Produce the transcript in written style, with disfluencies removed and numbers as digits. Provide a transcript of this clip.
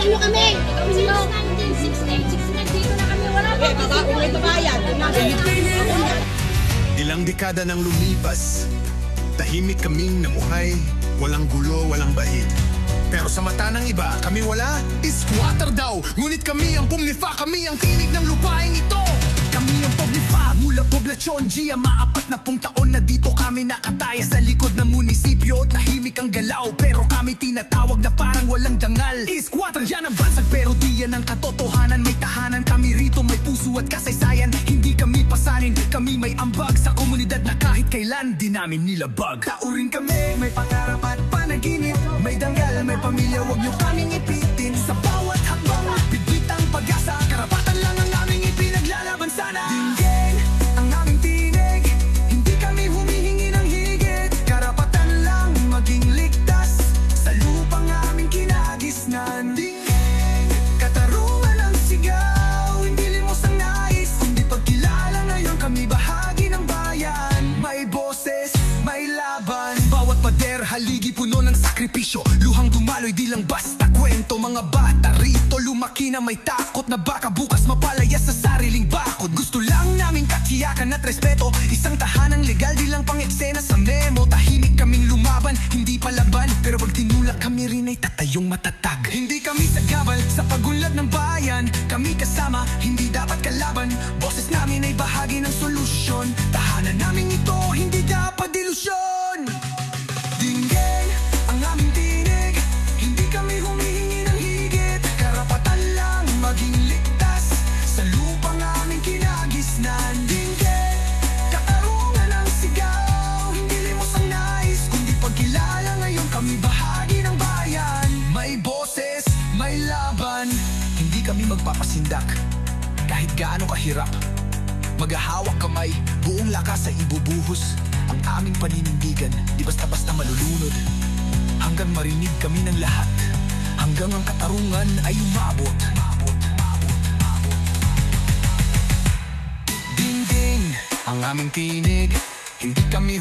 nyo kami. Sino? 1968, 69, dito na kami. Wala pa kasi bayad. Ilang dekada nang lumipas, tahimik kaming namuhay, walang gulo, walang bahid. Pero sa mata ng iba, kami wala, squatter daw. Ngunit kami ang pumnifa, kami ang tinig ng lupain ito. Kami ang pumnifa, mula poblasyon Gia, maapat na taon na dito kami nakataya sa likod ng munisipyo. Tahimik ang galaw, pero kami tinatawag na parang walang dangal. Squatter yan ang bansag, pero di yan ang katotohanan. May tahanan kami rito, may puso at kasaysayan. Hindi kami pasanin, kami may ambag sa komunidad na kahit kailan di namin nilabag. Taurin kami, may pangarap at panaginip, may dangal, may pamilya, wag nyo kaming ipitin. Sa bawat hakbang, bigit ang pag-asa, karapatan lang ang aming ipinaglalaban sana. Dinggin ang aming tinig, hindi kami humihingi ng higit. Karapatan lang maging ligtas sa lupang aming kinagisnan. Dinggin, katarungan ang sigaw, hindi limos ang nais, kundi pagkilala ngayon kami bahagi ng bayan. May boses, may laban, bawat pader, haligi puno ng sakripisyo. Luhang dumaloy di lang basta kwento, mga bata rito lumaki na may takot na baka bukas mapalaya sa sariling bakod. Gusto lang namin katiyakan at respeto, isang tahanang legal di lang pang eksena sa memo. Tahimik kaming lumaban, hindi palaban, pero pag tinulak kami rin ay tatayong matatag. Hindi kami sagabal sa pagunlad ng bayan, kami kasama, hindi dapat kalaban. Boses namin ay bahagi ng solusyon, tahanan namin ito, hindi dapat delusyon. Dinggin ang aming tinig, hindi kami humihingi ng higit. Karapatan lang maging ligtas sa lupang aming kinagisnan. Dinggin, katarungan ang sigaw, hindi limos ang nais, kundi pagkilala ngayon kami bahagi ng bayan. May boses, may laban, hindi kami magpapasindak kahit gaano kahirap. Maghahawak kamay, buong lakas ay ibubuhos. Ang aming paninindigan, di basta-basta malulunod. Hanggang marinig kami ng lahat, hanggang ang katarungan ay umabot. Ding-ding ang aming tinig, hindi kami